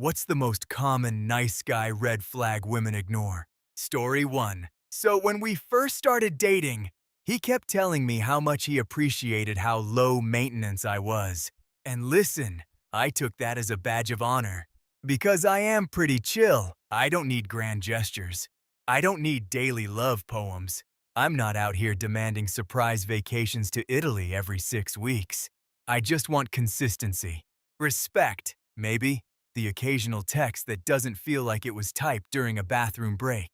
What's the most common nice guy red flag women ignore? Story 1. So when we first started dating, he kept telling me how much he appreciated how low maintenance I was. And listen, I took that as a badge of honor. Because I am pretty chill, I don't need grand gestures. I don't need daily love poems. I'm not out here demanding surprise vacations to Italy every 6 weeks. I just want consistency. Respect, maybe. The occasional text that doesn't feel like it was typed during a bathroom break.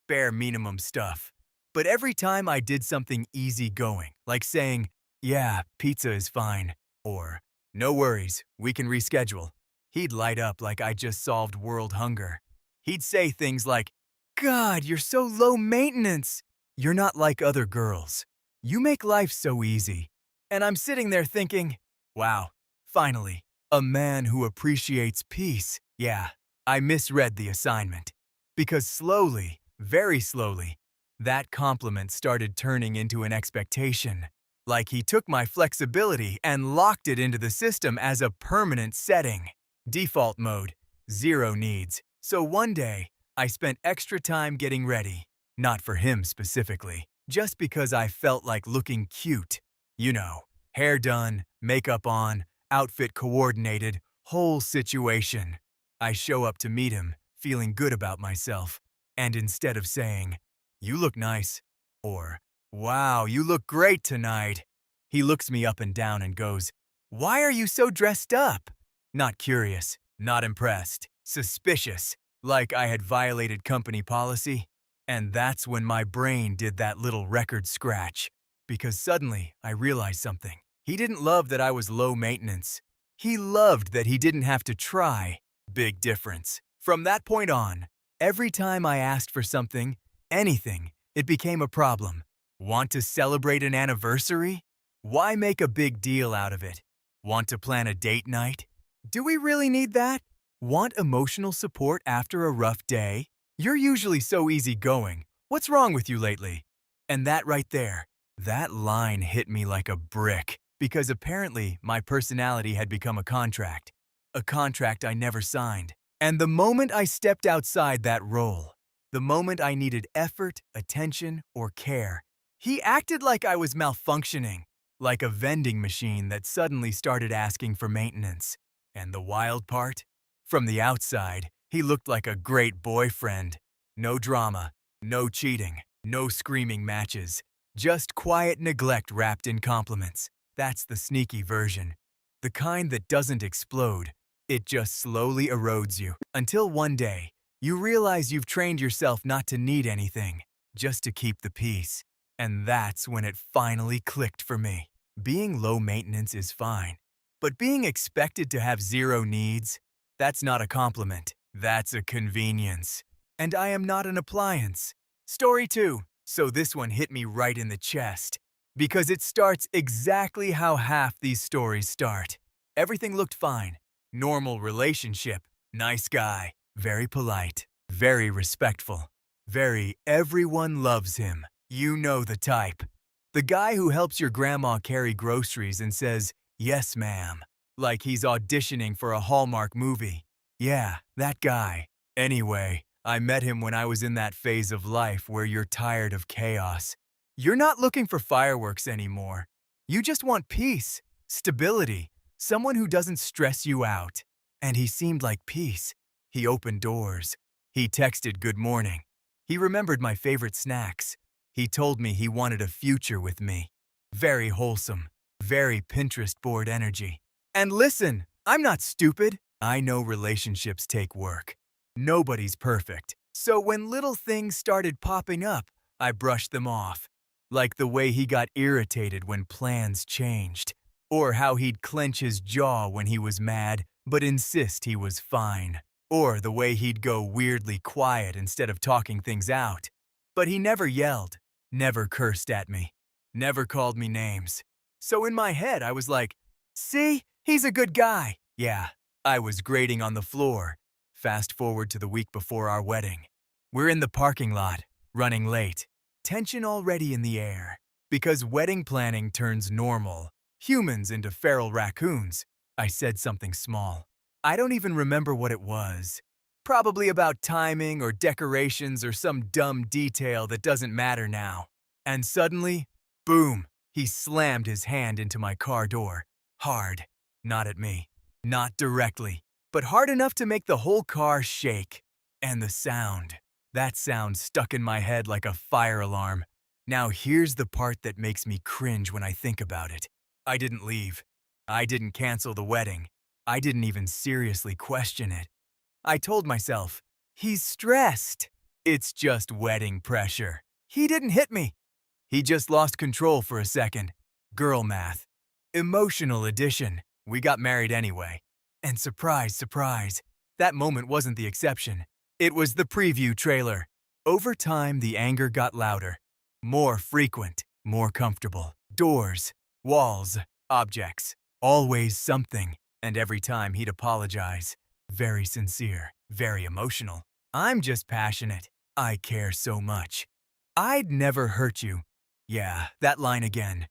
Bare minimum stuff. But every time I did something easygoing, like saying, "Yeah, pizza is fine," or "No worries, we can reschedule," he'd light up like I just solved world hunger. He'd say things like, "God, you're so low maintenance. You're not like other girls. You make life so easy." And I'm sitting there thinking, wow, finally, a man who appreciates peace. Yeah, I misread the assignment. Because slowly, very slowly, that compliment started turning into an expectation. Like he took my flexibility and locked it into the system as a permanent setting. Default mode, zero needs. So one day, I spent extra time getting ready. Not for him specifically, just because I felt like looking cute. You know, hair done, makeup on, outfit coordinated, whole situation. I show up to meet him, feeling good about myself, and instead of saying, "You look nice," or "Wow, you look great tonight," he looks me up and down and goes, "Why are you so dressed up?" Not curious, not impressed, suspicious, like I had violated company policy. And that's when my brain did that little record scratch, because suddenly I realized something. He didn't love that I was low maintenance. He loved that he didn't have to try. Big difference. From that point on, every time I asked for something, anything, it became a problem. Want to celebrate an anniversary? Why make a big deal out of it? Want to plan a date night? Do we really need that? Want emotional support after a rough day? You're usually so easygoing. What's wrong with you lately? And that right there, that line hit me like a brick, because apparently my personality had become a contract I never signed. And the moment I stepped outside that role, the moment I needed effort, attention, or care, he acted like I was malfunctioning, like a vending machine that suddenly started asking for maintenance. And the wild part? From the outside, he looked like a great boyfriend. No drama, no cheating, no screaming matches. Just quiet neglect wrapped in compliments. That's the sneaky version. The kind that doesn't explode. It just slowly erodes you. Until one day, you realize you've trained yourself not to need anything, just to keep the peace. And that's when it finally clicked for me. Being low maintenance is fine. But being expected to have zero needs, that's not a compliment. That's a convenience. And I am not an appliance. Story 2. So this one hit me right in the chest. Because it starts exactly how half these stories start. Everything looked fine. Normal relationship. Nice guy. Very polite. Very respectful. Very everyone loves him. You know the type. The guy who helps your grandma carry groceries and says, "Yes, ma'am," like he's auditioning for a Hallmark movie. Yeah, that guy. Anyway, I met him when I was in that phase of life where you're tired of chaos. You're not looking for fireworks anymore. You just want peace, stability, someone who doesn't stress you out. And he seemed like peace. He opened doors. He texted good morning. He remembered my favorite snacks. He told me he wanted a future with me. Very wholesome. Very Pinterest board energy. And listen, I'm not stupid. I know relationships take work. Nobody's perfect. So when little things started popping up, I brushed them off. Like the way he got irritated when plans changed. Or how he'd clench his jaw when he was mad, but insist he was fine. Or the way he'd go weirdly quiet instead of talking things out. But he never yelled, never cursed at me, never called me names. So in my head, I was like, see, he's a good guy. Yeah, I was grating on the floor. Fast forward to the week before our wedding. We're in the parking lot, running late. Tension already in the air. Because wedding planning turns normal, humans into feral raccoons. I said something small. I don't even remember what it was. Probably about timing or decorations or some dumb detail that doesn't matter now. And suddenly, boom, he slammed his hand into my car door. Hard. Not at me. Not directly. But hard enough to make the whole car shake. And the sound. That sound stuck in my head like a fire alarm. Now here's the part that makes me cringe when I think about it. I didn't leave. I didn't cancel the wedding. I didn't even seriously question it. I told myself, he's stressed. It's just wedding pressure. He didn't hit me. He just lost control for a second. Girl math. Emotional addition. We got married anyway. And surprise, surprise, that moment wasn't the exception. It was the preview trailer. Over time, the anger got louder. More frequent, more comfortable. Doors, walls, objects. Always something. And every time he'd apologize. Very sincere, very emotional. I'm just passionate. I care so much. I'd never hurt you. Yeah, that line again.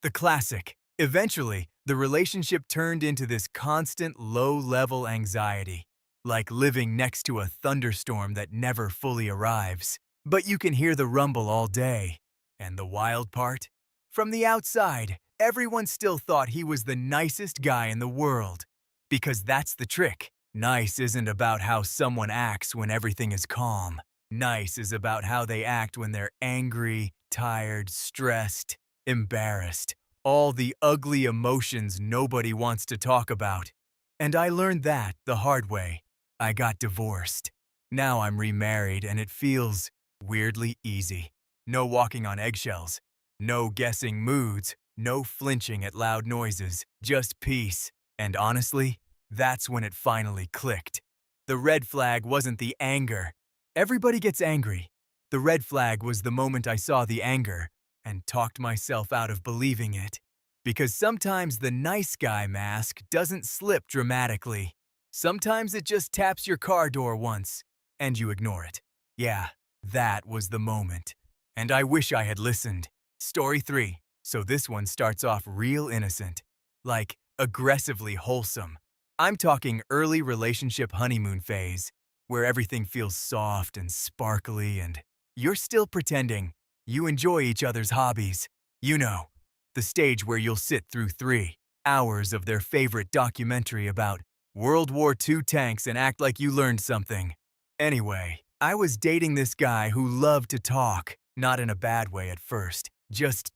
The classic. Eventually, the relationship turned into this constant low-level anxiety, like living next to a thunderstorm that never fully arrives. But you can hear the rumble all day. And the wild part? From the outside, everyone still thought he was the nicest guy in the world. Because that's the trick. Nice isn't about how someone acts when everything is calm. Nice is about how they act when they're angry, tired, stressed, embarrassed. All the ugly emotions nobody wants to talk about. And I learned that the hard way. I got divorced. Now I'm remarried and it feels weirdly easy. No walking on eggshells. No guessing moods. No flinching at loud noises. Just peace. And honestly, that's when it finally clicked. The red flag wasn't the anger. Everybody gets angry. The red flag was the moment I saw the anger and talked myself out of believing it. Because sometimes the nice guy mask doesn't slip dramatically. Sometimes it just taps your car door once, and you ignore it. Yeah, that was the moment. And I wish I had listened. Story 3. So this one starts off real innocent. Like, aggressively wholesome. I'm talking early relationship honeymoon phase, where everything feels soft and sparkly and you're still pretending. You enjoy each other's hobbies. You know, the stage where you'll sit through 3 hours of their favorite documentary about World War II tanks and act like you learned something. Anyway, I was dating this guy who loved to talk, not in a bad way at first, just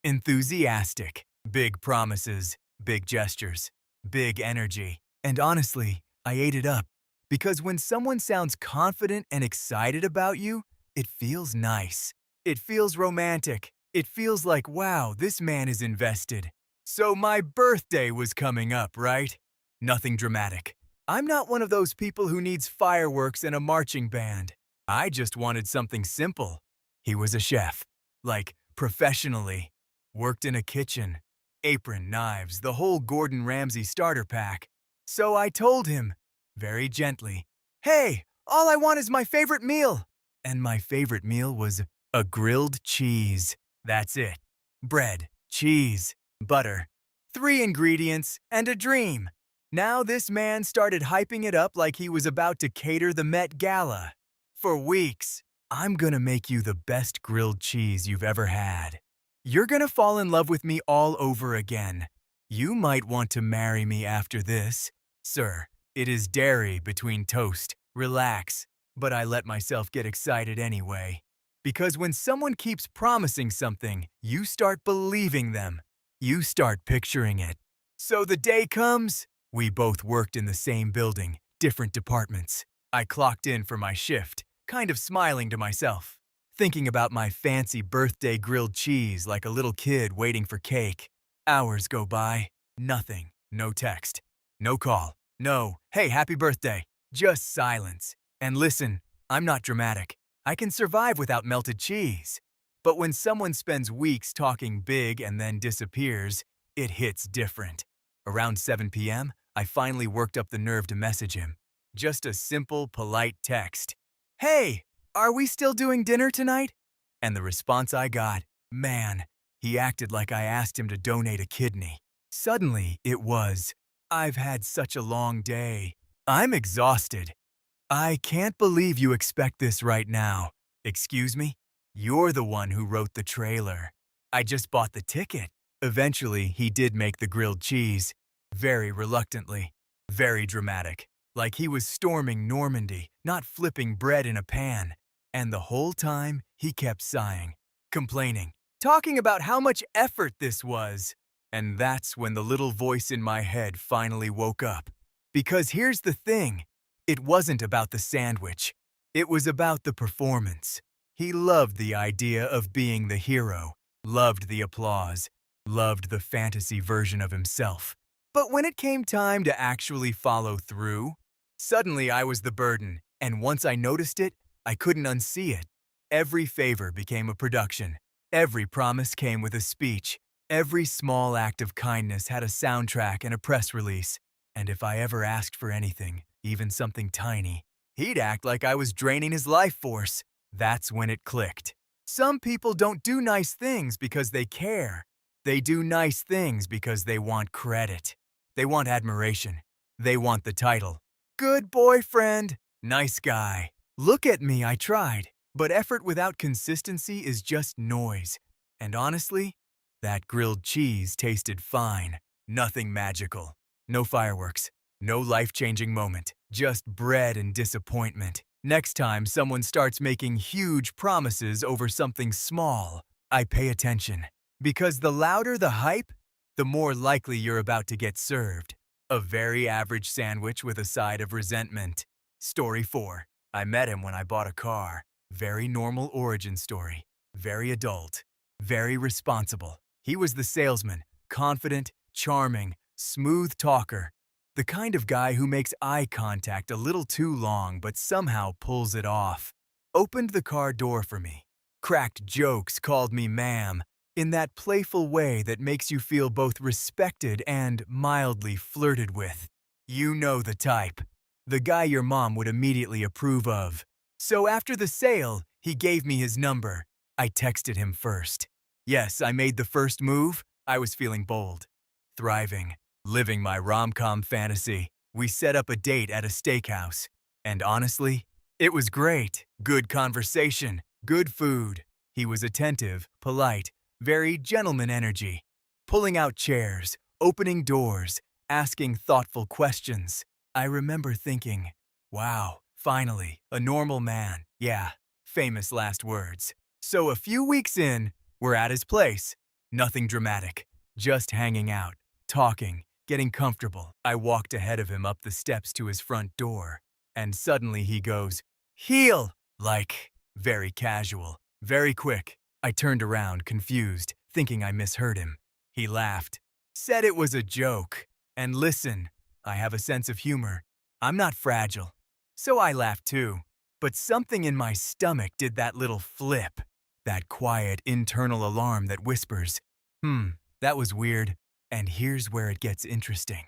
enthusiastic. Big promises, big gestures, big energy. And honestly, I ate it up. Because when someone sounds confident and excited about you, it feels nice. It feels romantic. It feels like, wow, this man is invested. So my birthday was coming up, right? Nothing dramatic. I'm not one of those people who needs fireworks and a marching band. I just wanted something simple. He was a chef. Like, professionally. Worked in a kitchen. Apron, knives, the whole Gordon Ramsay starter pack. So I told him, very gently, "Hey, all I want is my favorite meal." And my favorite meal was a grilled cheese. That's it. Bread, cheese, butter. 3 ingredients and a dream. Now this man started hyping it up like he was about to cater the Met Gala. For weeks, I'm gonna make you the best grilled cheese you've ever had. You're gonna fall in love with me all over again. You might want to marry me after this. Sir, it is dairy between toast. Relax. But I let myself get excited anyway. Because when someone keeps promising something, you start believing them. You start picturing it. So the day comes. We both worked in the same building, different departments. I clocked in for my shift, kind of smiling to myself, thinking about my fancy birthday grilled cheese like a little kid waiting for cake. Hours go by. Nothing. No text. No call. No, hey, happy birthday. Just silence. And listen, I'm not dramatic. I can survive without melted cheese. But when someone spends weeks talking big and then disappears, it hits different. Around 7 p.m., I finally worked up the nerve to message him. Just a simple, polite text. "Hey, are we still doing dinner tonight?" And the response I got, man, he acted like I asked him to donate a kidney. Suddenly, it was, "I've had such a long day. I'm exhausted. I can't believe you expect this right now. Excuse me? You're the one who wrote the trailer. I just bought the ticket. Eventually, he did make the grilled cheese. Very reluctantly. Very dramatic. Like he was storming Normandy, not flipping bread in a pan. And the whole time, he kept sighing, complaining, talking about how much effort this was. And that's when the little voice in my head finally woke up. Because here's the thing. It wasn't about the sandwich. It was about the performance. He loved the idea of being the hero, loved the applause, loved the fantasy version of himself. But when it came time to actually follow through, suddenly I was the burden, and once I noticed it, I couldn't unsee it. Every favor became a production. Every promise came with a speech. Every small act of kindness had a soundtrack and a press release. And if I ever asked for anything, even something tiny, he'd act like I was draining his life force. That's when it clicked. Some people don't do nice things because they care. They do nice things because they want credit. They want admiration. They want the title. Good boyfriend. Nice guy. Look at me, I tried. But effort without consistency is just noise. And honestly, that grilled cheese tasted fine. Nothing magical. No fireworks. No life-changing moment. Just bread and disappointment. Next time someone starts making huge promises over something small, I pay attention. Because the louder the hype, the more likely you're about to get served. A very average sandwich with a side of resentment. Story 4. I met him when I bought a car. Very normal origin story. Very adult. Very responsible. He was the salesman. Confident, charming, smooth talker. The kind of guy who makes eye contact a little too long but somehow pulls it off. Opened the car door for me. Cracked jokes, called me ma'am, in that playful way that makes you feel both respected and mildly flirted with. You know the type. The guy your mom would immediately approve of. So after the sale, he gave me his number. I texted him first. Yes, I made the first move. I was feeling bold. Thriving. Living my rom-com fantasy. We set up a date at a steakhouse. And honestly, it was great. Good conversation. Good food. He was attentive, polite, very gentleman energy. Pulling out chairs, opening doors, asking thoughtful questions. I remember thinking, wow, finally, a normal man. Yeah, famous last words. So a few weeks in, we're at his place. Nothing dramatic. Just hanging out, talking, getting comfortable. I walked ahead of him up the steps to his front door, and suddenly he goes, "Heel!" Like, very casual, very quick. I turned around, confused, thinking I misheard him. He laughed, said it was a joke. And listen, I have a sense of humor. I'm not fragile. So I laughed too. But something in my stomach did that little flip. That quiet internal alarm that whispers, that was weird. And here's where it gets interesting.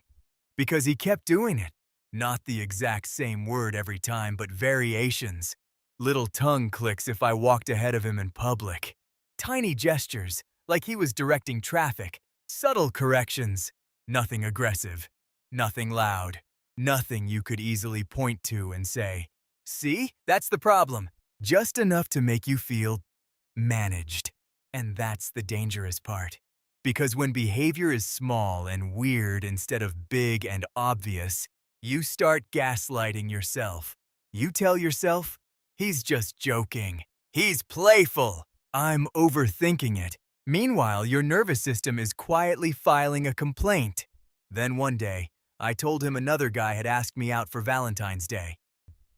Because he kept doing it. Not the exact same word every time, but variations. Little tongue clicks if I walked ahead of him in public. Tiny gestures, like he was directing traffic. Subtle corrections. Nothing aggressive. Nothing loud. Nothing you could easily point to and say, "See, that's the problem." Just enough to make you feel managed. And that's the dangerous part. Because when behavior is small and weird instead of big and obvious, you start gaslighting yourself. You tell yourself, he's just joking. He's playful. I'm overthinking it. Meanwhile, your nervous system is quietly filing a complaint. Then one day, I told him another guy had asked me out for Valentine's Day.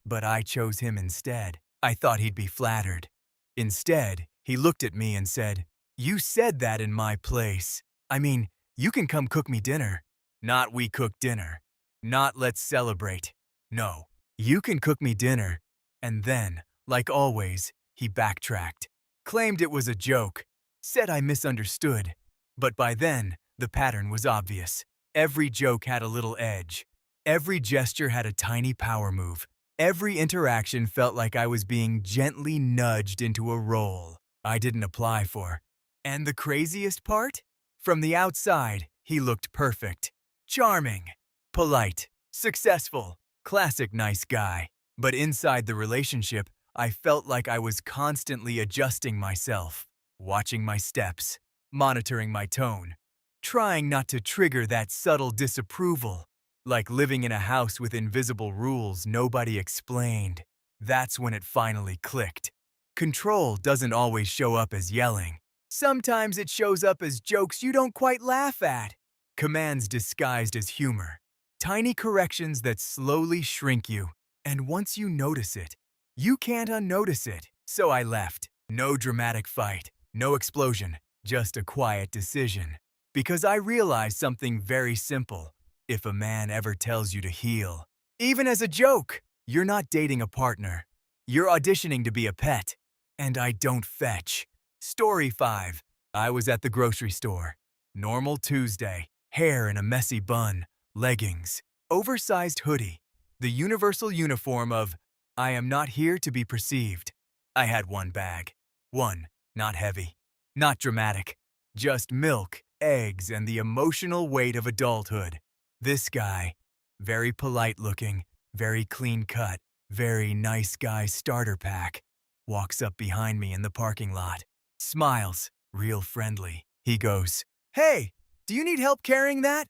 But I chose him instead. I thought he'd be flattered. Instead, he looked at me and said, "You said that in my place. I mean, you can come cook me dinner. Not we cook dinner. Not let's celebrate. No, you can cook me dinner." And then, like always, he backtracked. Claimed it was a joke. Said I misunderstood. But by then, the pattern was obvious. Every joke had a little edge. Every gesture had a tiny power move. Every interaction felt like I was being gently nudged into a role I didn't apply for. And the craziest part? From the outside, he looked perfect. Charming. Polite. Successful. Classic nice guy. But inside the relationship, I felt like I was constantly adjusting myself, watching my steps, monitoring my tone, trying not to trigger that subtle disapproval, like living in a house with invisible rules nobody explained. That's when it finally clicked. Control doesn't always show up as yelling. Sometimes it shows up as jokes you don't quite laugh at, commands disguised as humor, tiny corrections that slowly shrink you. And once you notice it, you can't unnotice it. So I left. No dramatic fight, no explosion, just a quiet decision. Because I realized something very simple. If a man ever tells you to heal, even as a joke, you're not dating a partner. You're auditioning to be a pet. And I don't fetch. Story 5. I was at the grocery store. Normal Tuesday. Hair in a messy bun, leggings, oversized hoodie. The universal uniform of, I am not here to be perceived. I had one bag. One, not heavy, not dramatic. Just milk, eggs, and the emotional weight of adulthood. This guy, very polite looking, very clean cut, very nice guy starter pack, walks up behind me in the parking lot. Smiles, real friendly. He goes, "Hey, do you need help carrying that?"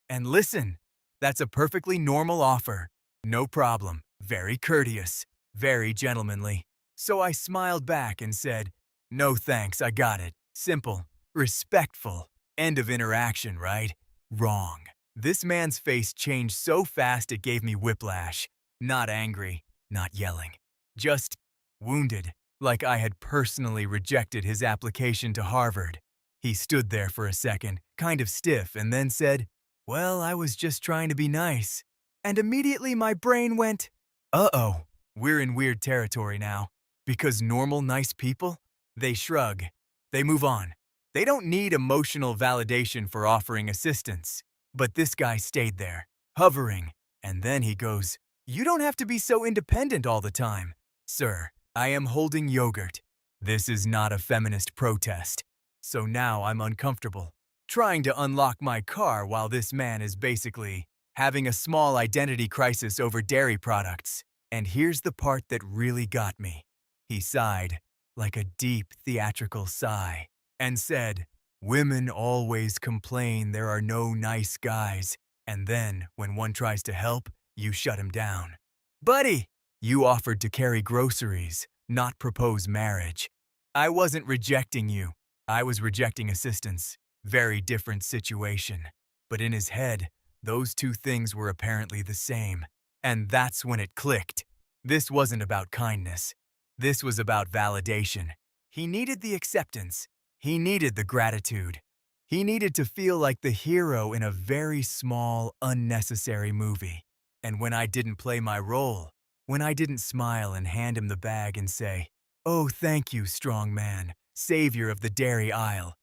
And listen, that's a perfectly normal offer. No problem. Very courteous. Very gentlemanly. So I smiled back and said, "No thanks, I got it. Simple. Respectful. End of interaction, right?" Wrong. This man's face changed so fast it gave me whiplash. Not angry, not yelling. Just wounded, like I had personally rejected his application to Harvard. He stood there for a second, kind of stiff, and then said, "Well, I was just trying to be nice." And immediately my brain went, uh-oh, we're in weird territory now. Because normal nice people, they shrug. They move on. They don't need emotional validation for offering assistance. But this guy stayed there, hovering. And then he goes, "You don't have to be so independent all the time. Sir, I am holding yogurt. This is not a feminist protest." So now I'm uncomfortable, trying to unlock my car while this man is basically having a small identity crisis over dairy products. And here's the part that really got me. He sighed, like a deep theatrical sigh, and said, "Women always complain there are no nice guys, and then, when one tries to help, you shut him down. Buddy, you offered to carry groceries, not propose marriage. I wasn't rejecting you. I was rejecting assistance. Very different situation." But in his head, those two things were apparently the same. And that's when it clicked. This wasn't about kindness. This was about validation. He needed the acceptance. He needed the gratitude. He needed to feel like the hero in a very small, unnecessary movie. And when I didn't play my role, when I didn't smile and hand him the bag and say, "Oh, thank you, strong man, savior of the dairy aisle,"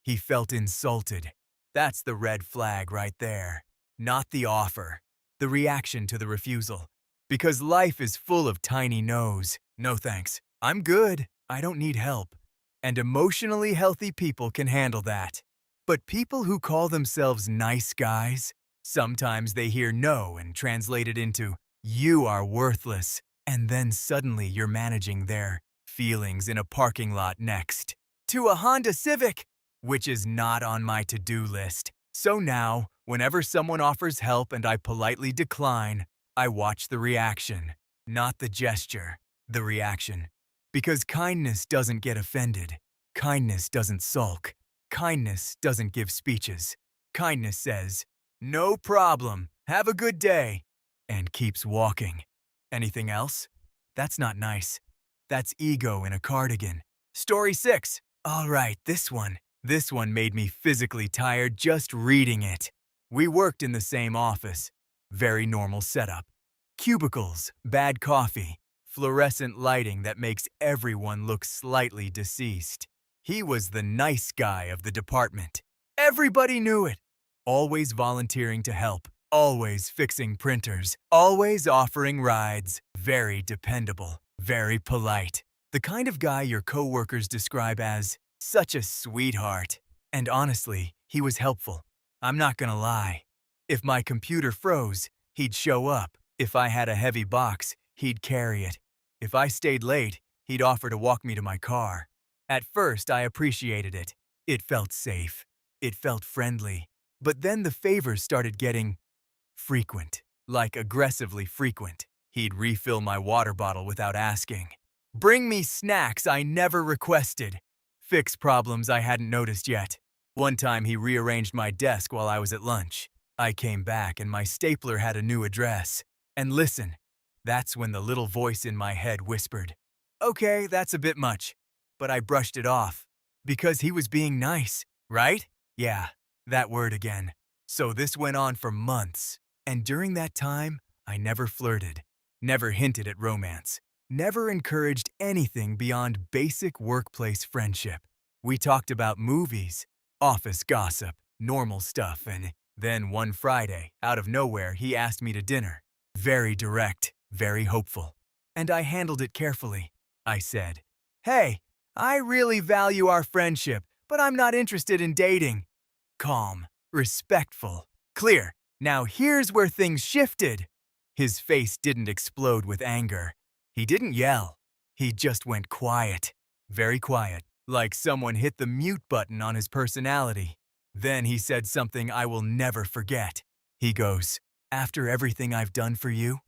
he felt insulted. That's the red flag right there. Not the offer, the reaction to the refusal. Because life is full of tiny no's. "No thanks. I'm good. I don't need help." And emotionally healthy people can handle that. But people who call themselves nice guys, sometimes they hear no and translate it into, "You are worthless." And then suddenly you're managing their feelings in a parking lot next to a Honda Civic, which is not on my to-do list. So now, whenever someone offers help and I politely decline, I watch the reaction, not the gesture, the reaction. Because kindness doesn't get offended. Kindness doesn't sulk. Kindness doesn't give speeches. Kindness says, "No problem, have a good day," and keeps walking. Anything else? That's not nice. That's ego in a cardigan. Story 6. All right, this one. This one made me physically tired just reading it. We worked in the same office. Very normal setup. Cubicles, bad coffee, fluorescent lighting that makes everyone look slightly deceased. He was the nice guy of the department. Everybody knew it. Always volunteering to help. Always fixing printers. Always offering rides. Very dependable. Very polite. The kind of guy your coworkers describe as such a sweetheart. And honestly, he was helpful. I'm not gonna lie. If my computer froze, he'd show up. If I had a heavy box, he'd carry it. If I stayed late, he'd offer to walk me to my car. At first, I appreciated it. It felt safe. It felt friendly. But then the favors started getting frequent, like aggressively frequent. He'd refill my water bottle without asking. Bring me snacks I never requested. Fix problems I hadn't noticed yet. One time he rearranged my desk while I was at lunch. I came back and my stapler had a new address. And listen, that's when the little voice in my head whispered, "Okay, that's a bit much." But I brushed it off. Because he was being nice, right? Yeah, that word again. So this went on for months. And during that time, I never flirted, never hinted at romance, never encouraged anything beyond basic workplace friendship. We talked about movies, office gossip, normal stuff, and then one Friday, out of nowhere, he asked me to dinner. Very direct, very hopeful. And I handled it carefully. I said, "Hey, I really value our friendship, but I'm not interested in dating." Calm, respectful, clear. Now here's where things shifted. His face didn't explode with anger. He didn't yell. He just went quiet. Very quiet, like someone hit the mute button on his personality. Then he said something I will never forget. He goes, "After everything I've done for you?"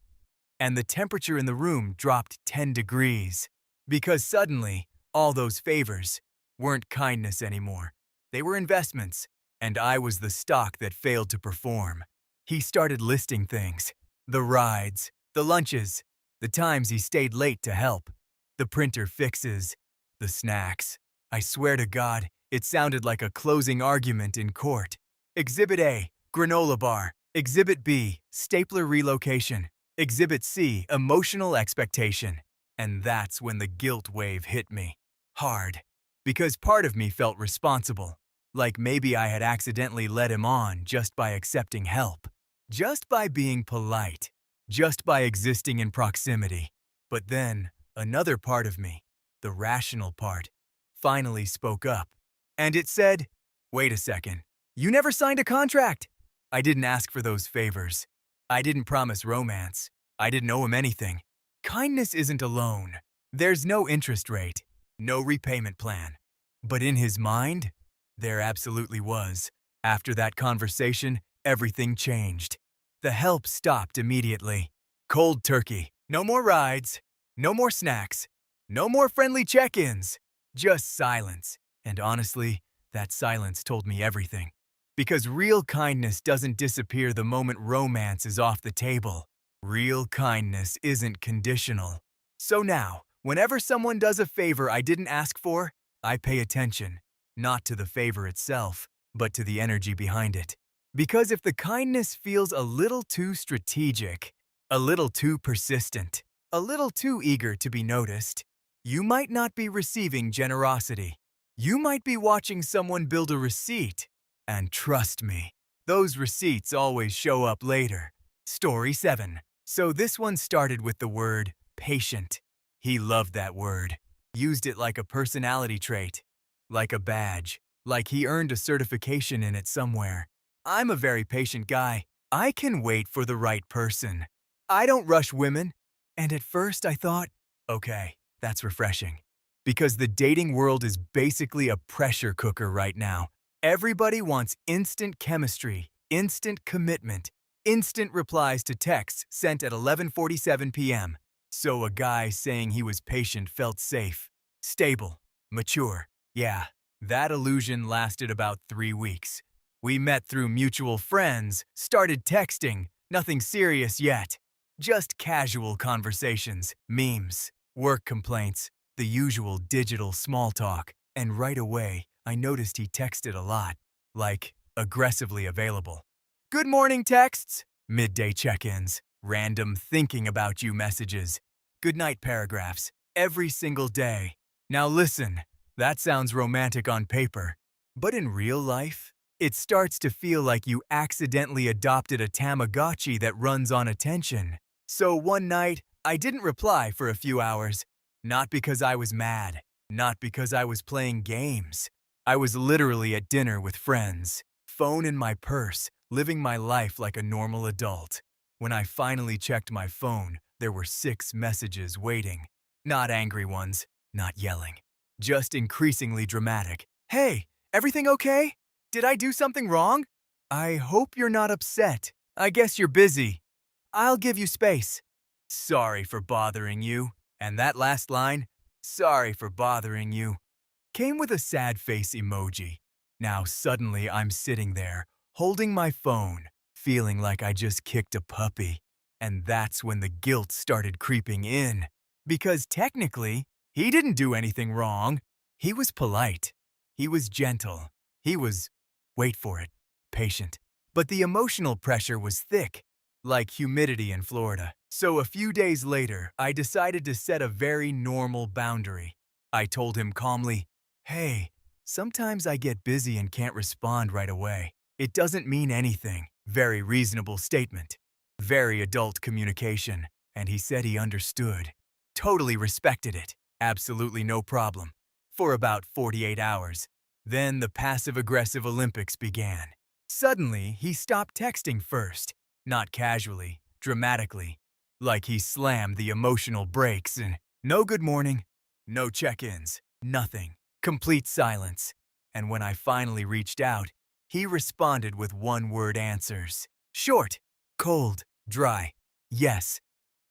And the temperature in the room dropped 10 degrees. Because suddenly, all those favors weren't kindness anymore. They were investments, and I was the stock that failed to perform. He started listing things. The rides, the lunches, the times he stayed late to help, the printer fixes, the snacks. I swear to God, it sounded like a closing argument in court. Exhibit A, granola bar. Exhibit B, stapler relocation. Exhibit C, emotional expectation. And that's when the guilt wave hit me. Hard. Because part of me felt responsible. Like maybe I had accidentally led him on just by accepting help. Just by being polite. Just by existing in proximity. But then, another part of me, the rational part, finally spoke up. And it said, "Wait a second. You never signed a contract." I didn't ask for those favors. I didn't promise romance. I didn't owe him anything. Kindness isn't a loan. There's no interest rate, no repayment plan. But in his mind, there absolutely was. After that conversation, everything changed. The help stopped immediately. Cold turkey. No more rides. No more snacks. No more friendly check-ins. Just silence. And honestly, that silence told me everything. Because real kindness doesn't disappear the moment romance is off the table. Real kindness isn't conditional. So now, whenever someone does a favor I didn't ask for, I pay attention. Not to the favor itself, but to the energy behind it. Because if the kindness feels a little too strategic, a little too persistent, a little too eager to be noticed, you might not be receiving generosity. You might be watching someone build a receipt. And trust me, those receipts always show up later. Story 7. So this one started with the word patient. He loved that word. Used it like a personality trait. Like a badge. Like he earned a certification in it somewhere. I'm a very patient guy. I can wait for the right person. I don't rush women. And at first I thought, okay, that's refreshing. Because the dating world is basically a pressure cooker right now. Everybody wants instant chemistry, instant commitment, instant replies to texts sent at 11:47 p.m. So a guy saying he was patient felt safe, stable, mature. Yeah, that illusion lasted about 3 weeks. We met through mutual friends, started texting, nothing serious yet. Just casual conversations, memes, work complaints, the usual digital small talk. And right away, I noticed he texted a lot, like aggressively available. Good morning texts, midday check-ins, random thinking about you messages, good night paragraphs, every single day. Now listen, that sounds romantic on paper, but in real life, it starts to feel like you accidentally adopted a Tamagotchi that runs on attention. So one night, I didn't reply for a few hours, not because I was mad, not because I was playing games. I was literally at dinner with friends, phone in my purse, living my life like a normal adult. When I finally checked my phone, there were 6 messages waiting. Not angry ones, not yelling, just increasingly dramatic. Hey, everything okay? Did I do something wrong? I hope you're not upset. I guess you're busy. I'll give you space. Sorry for bothering you. And that last line, sorry for bothering you, came with a sad face emoji. Now suddenly I'm sitting there, holding my phone, feeling like I just kicked a puppy. And that's when the guilt started creeping in. Because technically, he didn't do anything wrong. He was polite. He was gentle. He was, wait for it, patient. But the emotional pressure was thick, like humidity in Florida. So a few days later, I decided to set a very normal boundary. I told him calmly, hey, sometimes I get busy and can't respond right away. It doesn't mean anything. Very reasonable statement. Very adult communication. And he said he understood. Totally respected it. Absolutely no problem. For about 48 hours. Then the passive-aggressive Olympics began. Suddenly, he stopped texting first. Not casually, dramatically. Like he slammed the emotional brakes and no good morning, no check-ins, nothing. Complete silence. And when I finally reached out, he responded with one-word answers. Short, cold, dry. Yes.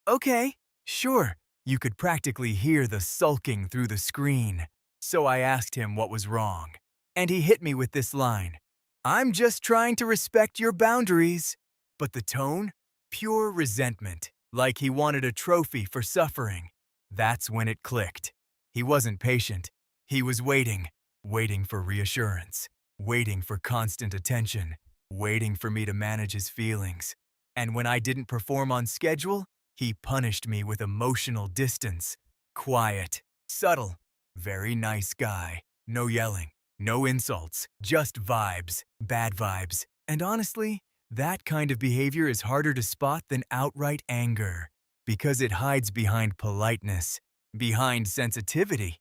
Okay, sure. You could practically hear the sulking through the screen. So I asked him what was wrong. And he hit me with this line. I'm just trying to respect your boundaries. But the tone? Pure resentment. Like he wanted a trophy for suffering. That's when it clicked. He wasn't patient. He was waiting. Waiting for reassurance. Waiting for constant attention. Waiting for me to manage his feelings. And when I didn't perform on schedule, he punished me with emotional distance. Quiet. Subtle. Very nice guy. No yelling. No insults. Just vibes. Bad vibes. And honestly, that kind of behavior is harder to spot than outright anger. Because it hides behind politeness. Behind sensitivity.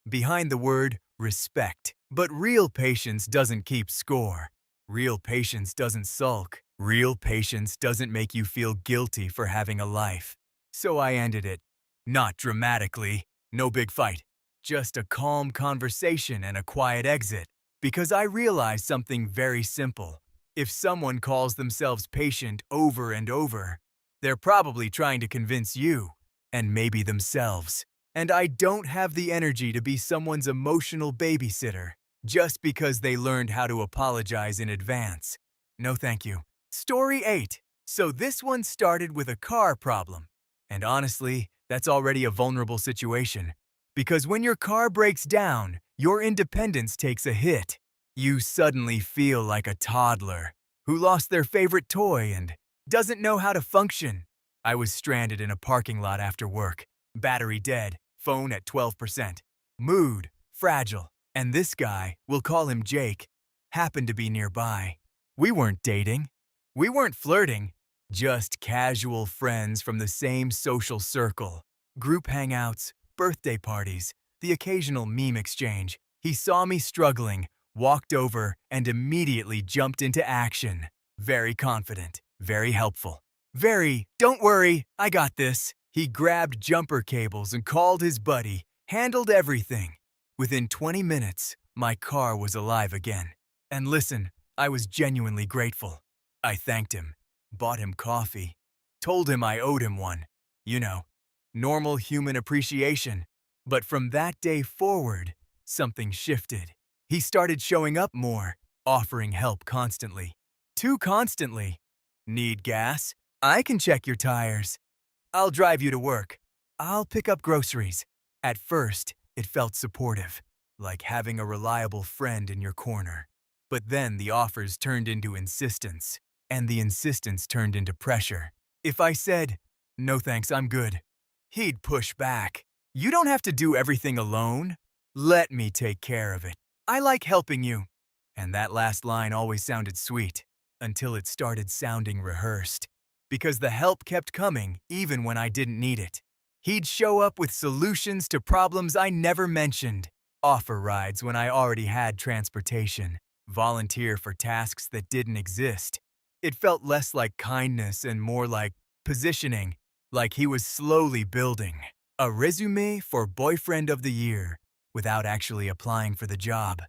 Behind the word respect. But real patience doesn't keep score. Real patience doesn't sulk. Real patience doesn't make you feel guilty for having a life. So I ended it. Not dramatically. No big fight. Just a calm conversation and a quiet exit. Because I realized something very simple. If someone calls themselves patient over and over, they're probably trying to convince you, and maybe themselves. And I don't have the energy to be someone's emotional babysitter just because they learned how to apologize in advance. No thank you. Story 8. So this one started with a car problem. And honestly, that's already a vulnerable situation. Because when your car breaks down, your independence takes a hit. You suddenly feel like a toddler who lost their favorite toy and doesn't know how to function. I was stranded in a parking lot after work. Battery dead, phone at 12%. Mood fragile. And this guy, we'll call him Jake, happened to be nearby. We weren't dating. We weren't flirting. Just casual friends from the same social circle. Group hangouts, birthday parties, the occasional meme exchange. He saw me struggling, walked over, and immediately jumped into action. Very confident, very helpful. Very, don't worry, I got this. He grabbed jumper cables and called his buddy, handled everything. Within 20 minutes, my car was alive again. And listen, I was genuinely grateful. I thanked him, bought him coffee, told him I owed him one. You know, normal human appreciation. But from that day forward, something shifted. He started showing up more, offering help constantly. Too constantly. Need gas? I can check your tires. I'll drive you to work. I'll pick up groceries. At first, it felt supportive, like having a reliable friend in your corner. But then the offers turned into insistence, and the insistence turned into pressure. If I said, no thanks, I'm good, he'd push back. You don't have to do everything alone. Let me take care of it. I like helping you. And that last line always sounded sweet, until it started sounding rehearsed. Because the help kept coming even when I didn't need it. He'd show up with solutions to problems I never mentioned. Offer rides when I already had transportation. Volunteer for tasks that didn't exist. It felt less like kindness and more like positioning, like he was slowly building a resume for Boyfriend of the Year without actually applying for the job.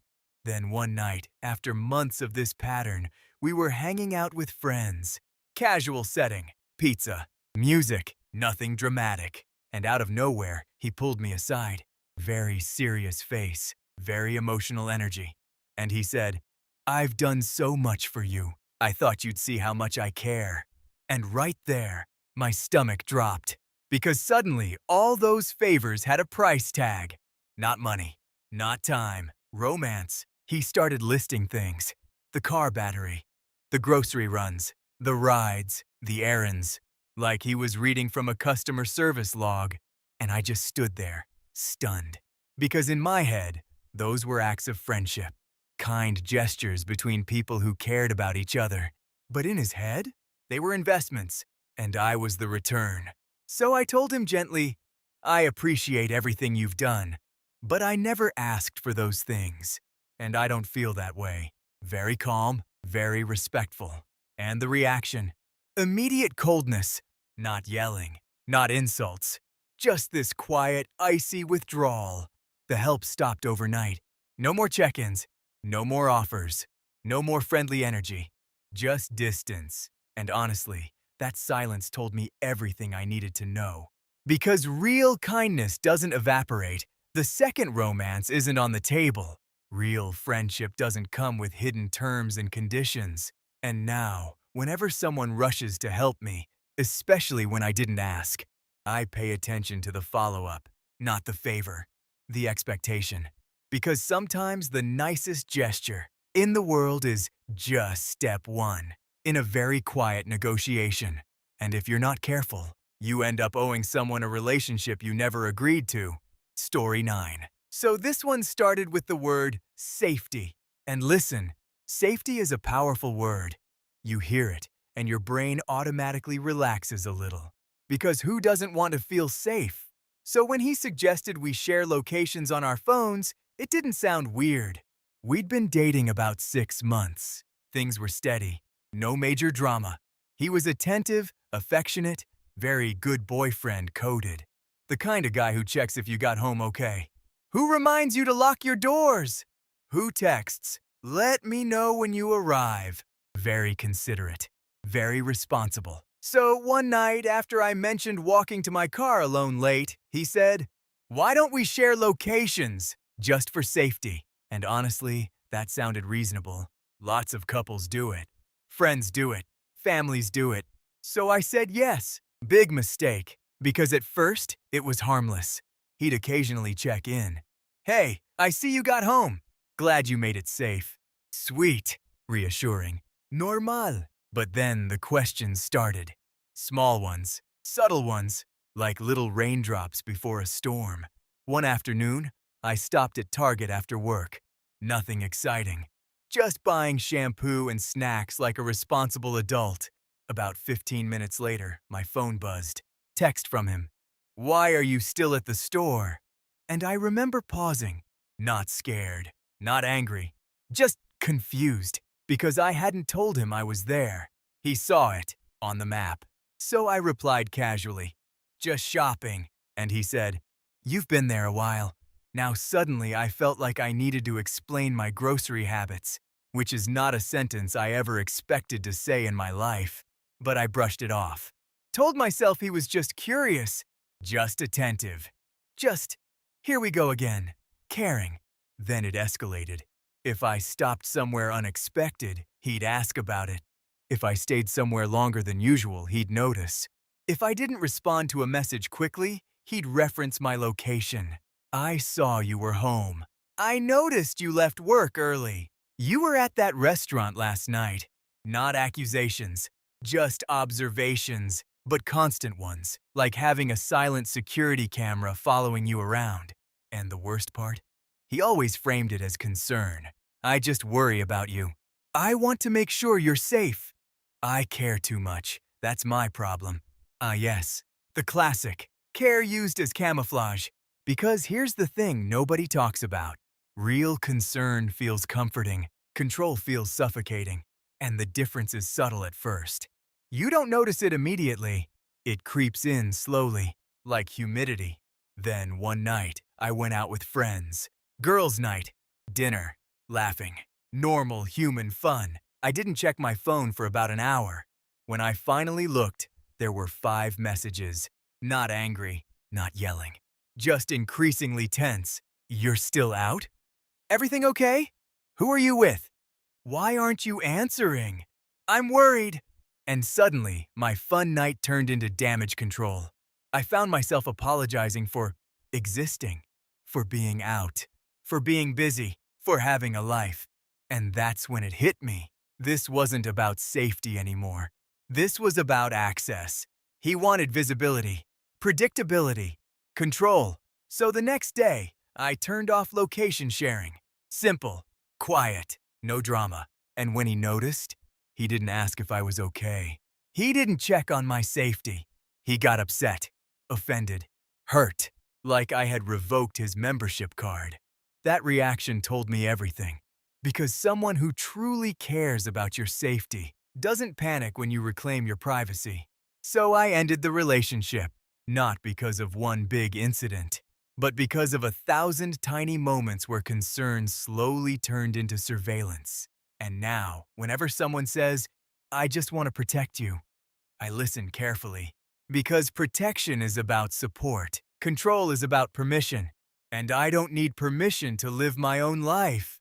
Then one night, after months of this pattern, we were hanging out with friends. Casual setting, pizza, music, nothing dramatic. And out of nowhere, he pulled me aside. Very serious face, very emotional energy. And he said, "I've done so much for you. I thought you'd see how much I care." And right there, my stomach dropped. Because suddenly, all those favors had a price tag. Not money, not time, romance. He started listing things. The car battery, the grocery runs, the rides, the errands. Like he was reading from a customer service log. And I just stood there, stunned. Because in my head, those were acts of friendship. Kind gestures between people who cared about each other. But in his head, they were investments. And I was the return. So I told him gently, "I appreciate everything you've done, but I never asked for those things. And I don't feel that way." Very calm, very respectful. And the reaction? Immediate coldness. Not yelling, not insults. Just this quiet, icy withdrawal. The help stopped overnight. No more check-ins, no more offers, no more friendly energy. Just distance. And honestly, that silence told me everything I needed to know. Because real kindness doesn't evaporate. The second romance isn't on the table. Real friendship doesn't come with hidden terms and conditions. And now, whenever someone rushes to help me, especially when I didn't ask, I pay attention to the follow-up, not the favor, the expectation. Because sometimes the nicest gesture in the world is just step one in a very quiet negotiation. And if you're not careful, you end up owing someone a relationship you never agreed to. Story 9. So this one started with the word safety. And listen, safety is a powerful word. You hear it, and your brain automatically relaxes a little. Because who doesn't want to feel safe? So when he suggested we share locations on our phones, it didn't sound weird. We'd been dating about 6 months. Things were steady. No major drama. He was attentive, affectionate, very good boyfriend coded. The kind of guy who checks if you got home okay. Who reminds you to lock your doors? Who texts, "Let me know when you arrive." Very considerate. Very responsible. So one night after I mentioned walking to my car alone late, he said, "Why don't we share locations? Just for safety." And honestly, that sounded reasonable. Lots of couples do it. Friends do it. Families do it. So I said yes. Big mistake. Because at first, it was harmless. He'd occasionally check in. "Hey, I see you got home. Glad you made it safe." Sweet. Reassuring. Normal. But then the questions started. Small ones. Subtle ones. Like little raindrops before a storm. One afternoon, I stopped at Target after work. Nothing exciting. Just buying shampoo and snacks like a responsible adult. About 15 minutes later, my phone buzzed. Text from him. "Why are you still at the store?" And I remember pausing. Not scared. Not angry. Just confused. Because I hadn't told him I was there. He saw it on the map. So I replied casually, "Just shopping." And he said, "You've been there a while." Now suddenly I felt like I needed to explain my grocery habits, which is not a sentence I ever expected to say in my life. But I brushed it off. Told myself he was just curious, just attentive. Just, here we go again, caring. Then it escalated. If I stopped somewhere unexpected, he'd ask about it. If I stayed somewhere longer than usual, he'd notice. If I didn't respond to a message quickly, he'd reference my location. "I saw you were home. I noticed you left work early. You were at that restaurant last night." Not accusations, just observations, but constant ones, like having a silent security camera following you around. And the worst part? He always framed it as concern. "I just worry about you. I want to make sure you're safe." I care too much. That's my problem. Ah, yes. The classic. Care used as camouflage. Because here's the thing nobody talks about. Real concern feels comforting. Control feels suffocating. And the difference is subtle at first. You don't notice it immediately. It creeps in slowly, like humidity. Then one night, I went out with friends. Girls' night, dinner, laughing. Normal human fun. I didn't check my phone for about an hour. When I finally looked, there were 5 messages. Not angry, not yelling. Just increasingly tense. You're still out? Everything okay? Who are you with? Why aren't you answering? I'm worried. And suddenly, my fun night turned into damage control. I found myself apologizing for existing, for being out, for being busy, for having a life. And that's when it hit me. This wasn't about safety anymore. This was about access. He wanted visibility, predictability, control. So the next day, I turned off location sharing. Simple, quiet, no drama. And when he noticed, he didn't ask if I was okay. He didn't check on my safety. He got upset, offended, hurt, like I had revoked his membership card. That reaction told me everything. Because someone who truly cares about your safety doesn't panic when you reclaim your privacy. So I ended the relationship, not because of one big incident, but because of 1,000 tiny moments where concern slowly turned into surveillance. And now, whenever someone says, I just want to protect you, I listen carefully. Because protection is about support, control is about permission, and I don't need permission to live my own life.